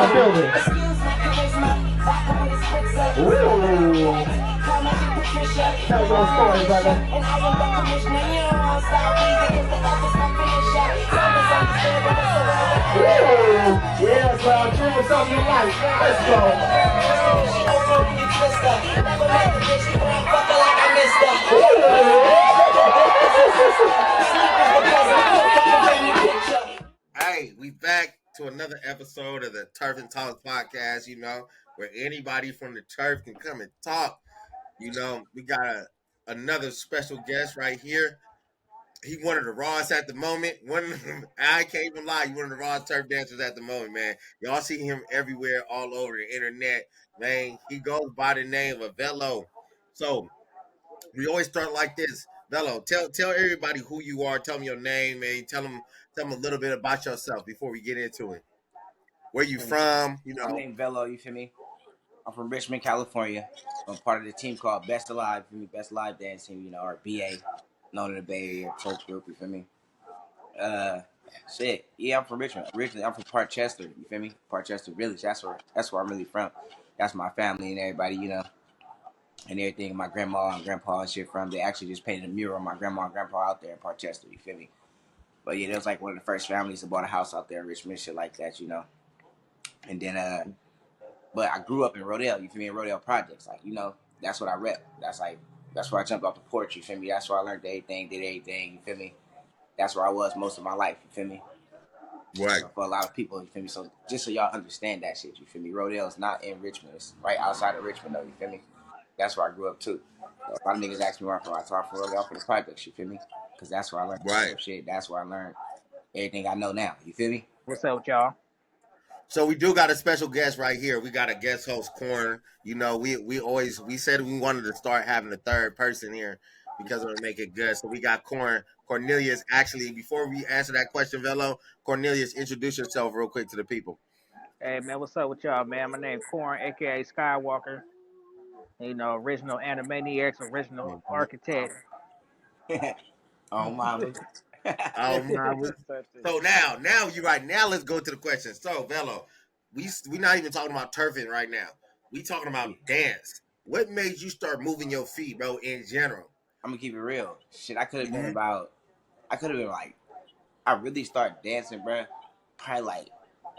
the building. Ooh. Tell your story, brother. Yeah, bro. Give us something you like. Let's go. Hey, we back to another episode of the Turfn Talk podcast, where anybody from the turf can come and talk. We got another special guest right here. He one of the rawest at the moment. I can't even lie, he one of the rawest turf dancers at the moment, man. Y'all see him everywhere, all over the internet, man. He goes by the name of Velo. So we always start like this. Velo, tell everybody who you are. Tell them your name, man. Tell them a little bit about yourself before we get into it. Where you from? My name Velo, you feel me? I'm from Richmond, California. I'm part of the team called Best Alive, you feel me? Best Alive Dance Team, or BA, known in the Bay Area folk group, you feel me? Shit. Yeah, I'm from Richmond. Originally, I'm from Parkchester, you feel me? Parkchester Village. That's where I'm really from. That's my family and everybody, and everything. My grandma and grandpa and shit from. They actually just painted a mural of my grandma and grandpa out there in Parkchester, you feel me? But yeah, that was like one of the first families that bought a house out there in Richmond, shit like that, And then, but I grew up in Rodale, you feel me? In Rodale Projects, that's what I rep. That's where I jumped off the porch, you feel me? That's where I learned everything, did everything, you feel me? That's where I was most of my life, you feel me? Right. So for a lot of people, you feel me? So just so y'all understand that shit, you feel me? Rodale is not in Richmond. It's right outside of Richmond, though, you feel me? That's where I grew up, too. So a lot of niggas ask me where I'm from. I talk from Rodale for the projects, you feel me? Because that's where I learned Right. shit. That's where I learned everything I know now, you feel me? What's up with y'all? So we do got a special guest right here. We got a guest host, Corn. We said we wanted to start having a third person here because it would make it good. So we got Cornelius. Actually, before we answer that question, Velo, Cornelius, introduce yourself real quick to the people. Hey man, what's up with y'all, man? My name Corn, aka Skywalker. Original Animaniacs, original architect. Oh, mama. Oh my! So now you're right. Now let's go to the question. So Velo, we not even talking about turfing right now. We talking about dance. What made you start moving your feet, bro? In general, I'm gonna keep it real. Shit, I could have been like, I really started dancing, bro. Probably like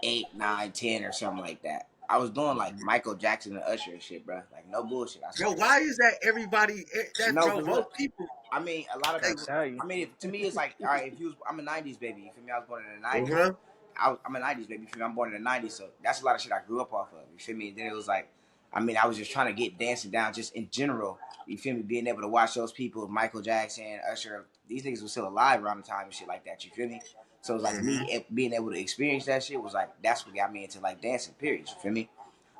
8, 9, 10 or something like that. I was doing like Michael Jackson and Usher and shit, bro. Like no bullshit. Yo, why is that everybody? That No, bro, most people. I mean, a lot of I people. tell you. I mean, to me, it's like, all right, if you was, I'm a '90s baby. You feel me? I was born in the '90s. Uh-huh. I'm a '90s baby. You feel me? I'm born in the '90s, so that's a lot of shit I grew up off of. You feel me? And then it was like, I was just trying to get dancing down, just in general. You feel me? Being able to watch those people, Michael Jackson, Usher, these niggas were still alive around the time and shit like that. You feel me? So it was like me being able to experience that shit was like, that's what got me into like dancing. Period. You feel me?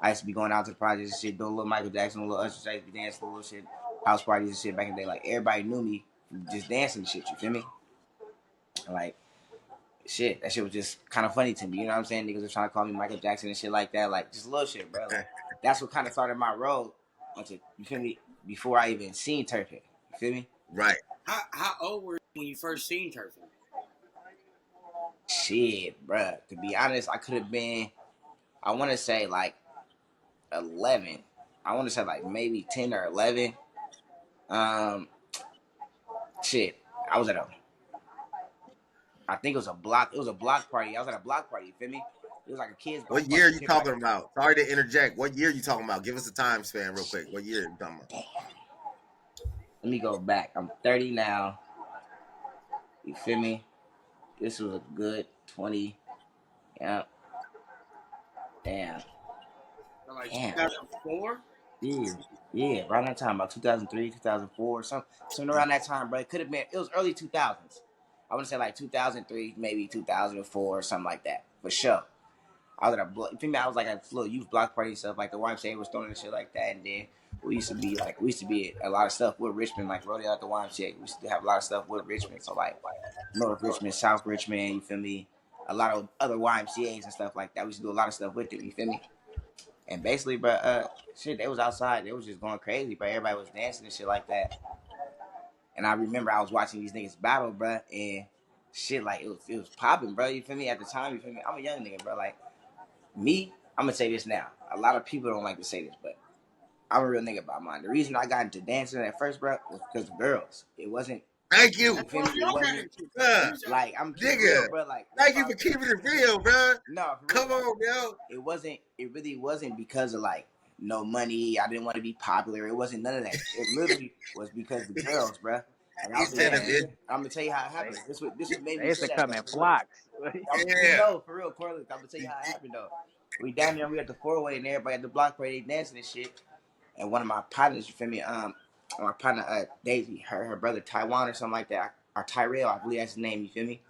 I used to be going out to the projects and shit, doing a little Michael Jackson, a little Usher, I used to be dancing, a little shit, house parties and shit back in the day. Like everybody knew me just dancing and shit. You feel me? Like shit, that shit was just kind of funny to me. You know what I'm saying? Niggas were trying to call me Michael Jackson and shit like that. Like just little shit, bro. Like, that's what kind of started my road. You feel me? Before I even seen Turfn. You feel me? Right. How old were you when you first seen Turfn? Shit, bro. To be honest, I could have been, I want to say like 11. I want to say like maybe 10 or 11. Shit. I was at I think it was a block party. I was at a block party, you feel me? It was like a kid's block What year are you party. talking about? Sorry to interject. What year are you talking about? Give us a time span real quick. What year are you talking about? Damn. Let me go back. I'm 30 now. You feel me? This was a good 20. Yeah. Damn. So like Damn. 2004? Yeah. Around that time, about 2003, 2004, something around that time, bro. It could have been, it was early 2000s. I want to say like 2003, maybe 2004 or something like that, for sure. I was at you feel me? I was like at a little youth block party and stuff, like the YMCA was throwing and shit like that. And then we used to be at a lot of stuff with Richmond, like Rodeo at the YMCA. We used to have a lot of stuff with Richmond. So like North Richmond, South Richmond, you feel me? A lot of other YMCAs and stuff like that. We used to do a lot of stuff with it, you feel me? And basically, bro, shit, they was outside. They was just going crazy, but everybody was dancing and shit like that. And I remember I was watching these niggas battle, bro, and shit, like, it was popping, bro, you feel me? At the time, you feel me? I'm a young nigga, bro, like, me, I'm gonna say this now. A lot of people don't like to say this, but I'm a real nigga about mine. The reason I got into dancing at first, bro, was because of girls. It wasn't. Thank you. You That's feel why me? we It all got wasn't into it. Uh, like I'm keeping nigga. real, bro. Like that's Thank you why. for keeping it real, bro. No, for real. Come on, yo. It wasn't. It really wasn't because of like no money. I didn't want to be popular. It wasn't none of that. It literally was because the girls, bro. Like I He was a said young it, nigga. bitch. I'm gonna tell you how it They, happened. This what made they me used say to that come though. in For real. flocks. Yeah. No, for real, Corliss. I'm gonna tell you how it happened though. We down there, we at the 4-way, and everybody at the block party they dancing and shit. And one of my partners, you feel me? My partner Daisy, her brother Taiwan or something like that, or Tyrell, I believe that's his name. You feel me?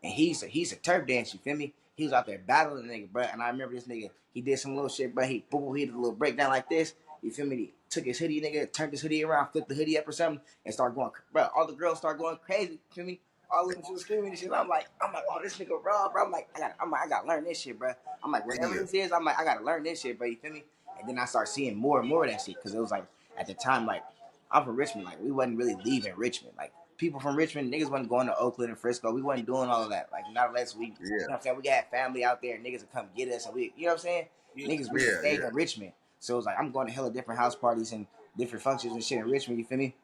And he's a turf dancer. You feel me? He was out there battling the nigga, bro. And I remember this nigga. He did some little shit, bro. He did a little breakdown like this. You feel me? He took his hoodie, nigga, turned his hoodie around, flipped the hoodie up or something, and started going, bro. All the girls start going crazy. You feel me? All of them was screaming and shit. I'm like, oh, this nigga raw, bro. I gotta learn this shit, bro. I'm like, whatever Yeah. this is, I'm like, I gotta learn this shit, bro. You feel me? And then I start seeing more and more of that shit because it was like at the time, like I'm from Richmond, like we wasn't really leaving Richmond, like people from Richmond, niggas wasn't going to Oakland and Frisco. We wasn't doing all of that. Like, not unless we, you know Yeah. what I'm saying? We got family out there, niggas would come get us, and we, you know what I'm saying? Yeah. Niggas really Yeah. stayed Yeah. in Richmond. So it was like, I'm going to hella different house parties and different functions and shit in Richmond, you feel me?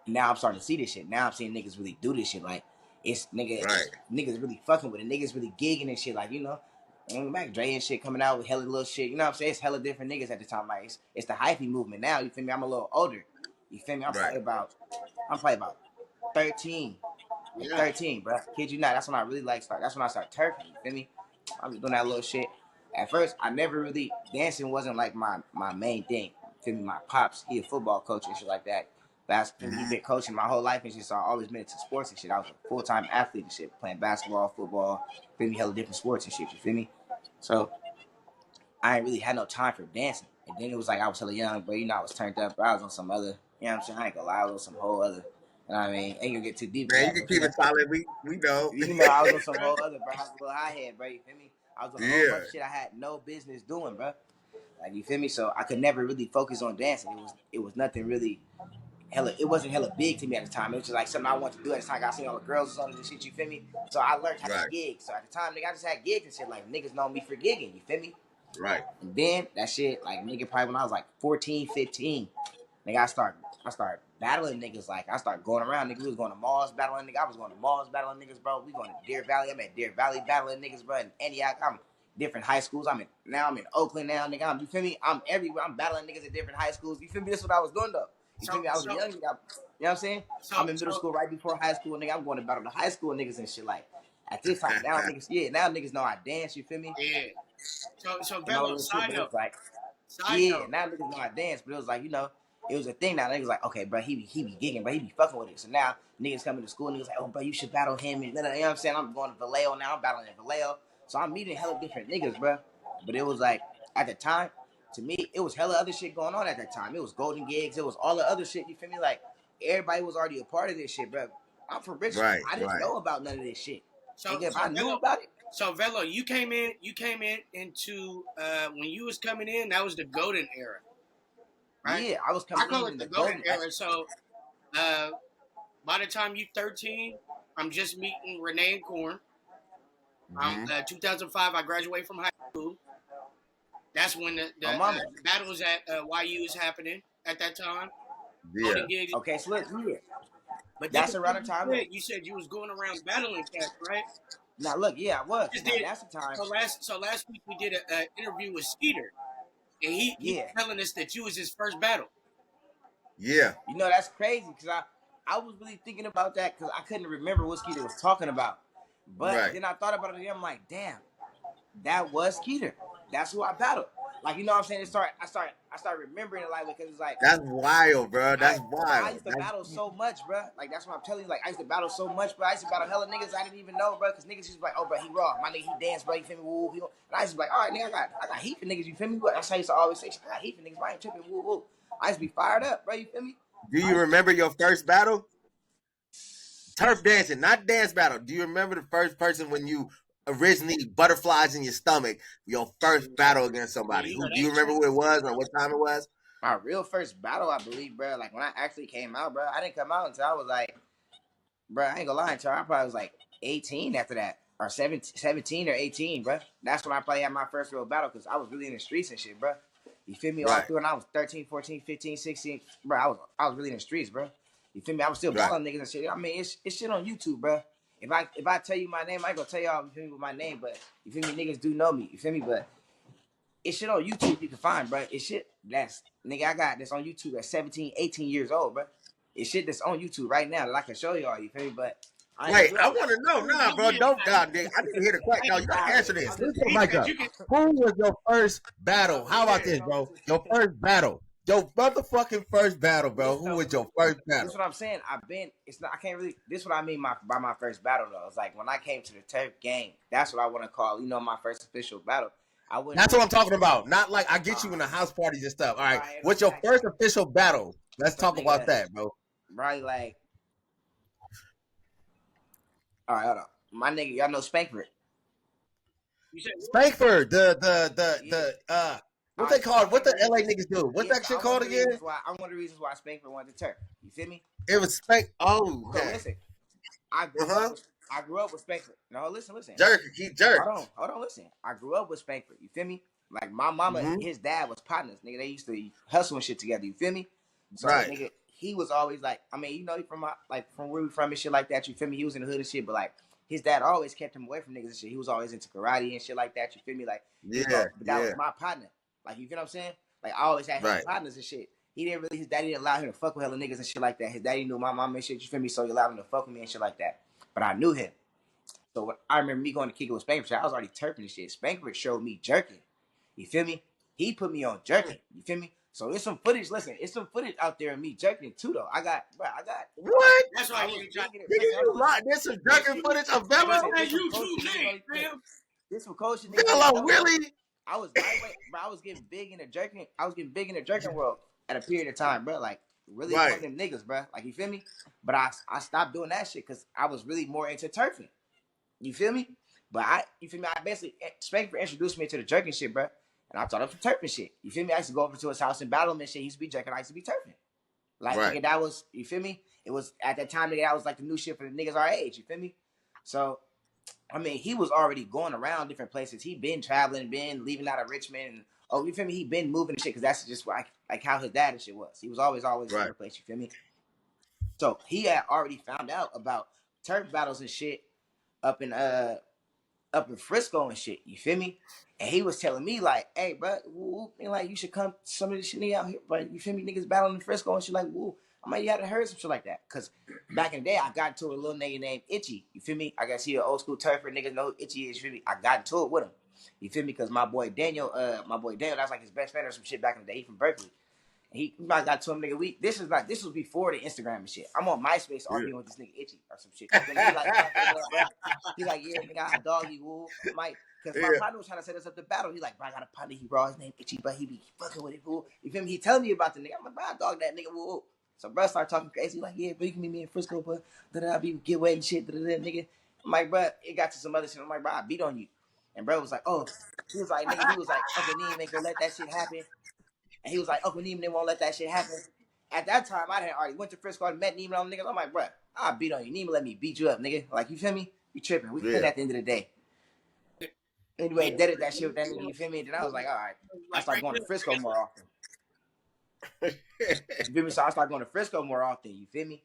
And now I'm starting to see this shit. Now I'm seeing niggas really do this shit. Like, Right. niggas really fucking with it. Niggas really gigging and shit. Like, you know, Mac Dre and shit coming out with hella little shit. You know what I'm saying? It's hella different niggas at the time. Like, it's the hyphy movement now, you feel me? I'm a little older. You feel me? Right. I'm probably about 13. Like Yeah. 13, bro. Kid you not. That's when I really like start. That's when I start turfing. You feel me? I was doing that little shit. At first, I never really dancing wasn't like my main thing. You feel me? My pops, he a football coach and shit like that. He been coaching my whole life and shit. So I always been into sports and shit. I was a full-time athlete and shit, playing basketball, football, feel me, hella different sports and shit. You feel me? So I ain't really had no time for dancing. And then it was like I was hella young, but you know I was turned up. But I was on some other, you know what I'm saying? I ain't gonna lie, I was on some whole other. You know what I mean? Ain't gonna get too deep in Man, you that, can but you keep know. it solid. We know. You know, I was on some whole other, bro. I was a little high head, bro. You feel me? I was on a whole Yeah. bunch of shit I had no business doing, bro. Like, you feel me? So I could never really focus on dancing. It was nothing really hella. It wasn't hella big to me at the time. It was just like something I wanted to do at the time. I seen all the girls on it and shit. You feel me? So I learned how to Right. gig. So at the time, nigga, I just had gigs and shit. Like niggas know me for gigging. You feel me? Right. And then that shit, like nigga, probably when I was like 14, 15. Nigga, I start battling niggas. Like I start going around. Nigga, we was going to malls battling niggas. I was going to malls battling niggas, bro. We going to Deer Valley. I'm at Deer Valley battling niggas, bro. In Antioch, I'm different high schools. I'm in Oakland now, nigga. You feel me? I'm everywhere. I'm battling niggas at different high schools. You feel me? That's what I was doing though. You feel So me? I was a so young nigga. You know what I'm saying? so I'm in middle so school right before high school, nigga. I'm going to battle the high school niggas and shit. Like at this time, now niggas know I dance. You feel me? yeah. So And all Velo, this shit, side but it note. was like. Side Yeah, note. now niggas know I dance, but it was like, you know, it was a thing now. Niggas like, okay, bro, he be gigging, bro, he be fucking with it. So now niggas coming to school, niggas like, oh, bro, you should battle him. And you know what I'm saying? I'm going to Vallejo now, I'm battling at Vallejo. So I'm meeting hella different niggas, bro. But it was like, at the time, to me, it was hella other shit going on at that time. It was golden gigs, it was all the other shit, you feel me? Like, everybody was already a part of this shit, bro. I'm from Richmond. Right. I didn't Right. know about none of this shit. So Nigga, if so I knew Velo. about it, So Velo, you came in into when you was coming in, that was the golden era, right? yeah, I was I coming call in it the the golden golden. era. So by the time you 13, I'm just meeting Renee and Corn. Mm-hmm. 2005, I graduated from high school. That's when the My mama. battles at YU is happening at that time. Yeah. Golden gigs. Okay, so look, yeah. But then That's around the time. you said you was going around battling cats, right? Now look, yeah, I was. Just Now did. that's the time. So last week we did an interview with Skeeter, and he Yeah, was telling us that you was his first battle. Yeah. you know that's crazy because I was really thinking about that because I couldn't remember what Skeeter was talking about. But Right. then I thought about it again. I'm like, damn, that was Skeeter. That's who I battled. Like you know what I'm saying? I start remembering it like because it's like. That's wild, bro. That's I wild. used to battle so much, bro. Like that's what I'm telling you. Like I used to battle so much, bro. I used to battle hella niggas I didn't even know, bro. Cause niggas used to be like, oh, bro, he raw. My nigga, he dance, bro. You feel me? Woo, woo. And I used to be like, all right, nigga, I got heat for niggas. You feel me? That's how I used to always say, I got heat for niggas. But I ain't tripping. Woo, woo. I used to be fired up, bro. You feel me? Do you remember your first battle? Turf dancing, not dance battle. Do you remember the first person when you originally butterflies in your stomach? Your first battle against somebody. Yeah, Who do you remember who it was or what time it was? My real first battle, I believe, bro. Like when I actually came out, bro. I didn't come out until I was like, bro. I ain't gonna lie, until I probably was like 18 after that. or 17 or 18, bro. That's when I probably had my first real battle because I was really in the streets and shit, bro. You feel me? All Right. through when I was 13, 14, 15, 16, bro. I was really in the streets, bro. You feel me? I was still Right. battling niggas and shit. I mean, it's shit on YouTube, bro. If I tell you my name, I ain't gonna tell y'all, you feel me, with my name, but you feel me, niggas do know me. You feel me? But it's shit on YouTube you can find, bro. It's shit that's nigga I got that's on YouTube at 17, 18 years old, bro. It's shit that's on YouTube right now that I can show y'all. You feel me? But Wait, I want to know. Nah, bro, don't I need to hear the question. No, you gotta answer this. Let's go, mic up. Who was your first battle? How about this, bro? Your first battle. Your motherfucking first battle, bro. Who was your first battle? That's what I'm saying. It's not. I can't really. This is what I mean by my first battle though. It's like when I came to the Turf game. That's what I want to call. You know, my first official battle. That's what I'm talking about. Not like I get you in the house parties and stuff. All right. What's your first official battle? Let's talk about that, bro. Right, like. All right, hold on. My nigga, y'all know Spankford. Spankford, what they call it? What the LA niggas do? What's that shit called again? I'm one of the reasons why Spankford wanted to turn. You feel me? It was Spank. Oh, okay. So listen, I grew up with Spankford. No, listen. Keep jerk. Hold on, listen. I grew up with Spankford. You feel me? Like my mama, his dad was partners. Nigga, they used to hustle and shit together. You feel me? So nigga, he was always like, I mean, you know, from where we from and shit like that. You feel me? He was in the hood and shit, but like his dad always kept him away from niggas and shit. He was always into karate and shit like that. You feel me? Like that was my partner. Like you feel what I'm saying? Like I always had his partners and shit. His daddy didn't allow him to fuck with hella niggas and shit like that. His daddy knew my mom and shit. You feel me? So he allowed him to fuck with me and shit like that. But I knew him. So when I remember me going to kick it with Spankford, I was already turfing and shit. Spankford showed me jerking. You feel me? He put me on jerking. You feel me? So there's some footage. Listen, it's some footage out there of me jerking too, though. I got what? That's why you got it. There's some jerking footage of Velo. This some cold shit. Velo, really? I was lightweight, bro. I was getting big in the jerking. I was getting big in the jerking world at a period of time, bro. Like really one of them niggas, bro. Like you feel me? But I stopped doing that shit because I was really more into turfing. You feel me? But you feel me? I basically Spankford introduced me to the jerking shit, bro. And I taught him some turfing shit. You feel me? I used to go over to his house and battle him and shit. He used to be jerking. I used to be turfing. Like nigga, that was, you feel me? It was at that time, nigga, that was like the new shit for the niggas our age. You feel me? So I mean, he was already going around different places. He been traveling, been leaving out of Richmond. And, you feel me? He been moving and shit because that's just like how his dad and shit was. He was always in the place. You feel me? So he had already found out about turf battles and shit up in Frisco and shit. You feel me? And he was telling me like, "Hey, bro, woo, like you should come to some of this shit out here, but you feel me? Niggas battling in Frisco and shit like, woo." I mean, you had to heard some shit like that. Cause back in the day, I got into a little nigga named Itchy. You feel me? I guess he an old school turfer. Niggas know who Itchy is. You feel me? I got into it with him. You feel me? Cause my boy Daniel, that's like his best friend or some shit back in the day. He from Berkeley. He I got to him, nigga. This was before the Instagram and shit. I'm on MySpace arguing with this nigga Itchy or some shit. He like, yeah, nigga, I dog you, woo. Because my partner was trying to set us up the battle. He like, bro, I got a partner. He brought his name Itchy, but he be fucking with it, fool. You feel me? He telling me about the nigga. I'm like, bro, I dog that nigga, woo. So bro started talking crazy. Like, yeah, bro, you can meet me in Frisco, but I be get away and shit, nigga. I'm like, bro, it got to some other shit. I'm like, bro, I beat on you. And bro was like, oh, he was like, nigga, he was like, Uncle Neem ain't gonna let that shit happen. And he was like, Uncle Neem didn't want to let that shit happen. At that time, I had already went to Frisco and met Neem and all them niggas. I'm like, bro, I'll beat on you. Neem let me beat you up, nigga. Like, you feel me? You tripping. We fit at the end of the day. Anyway, did that shit with that nigga, you feel me? And then I was like, all right. I started going to Frisco more often. You feel me? So I started going to Frisco more often, you feel me?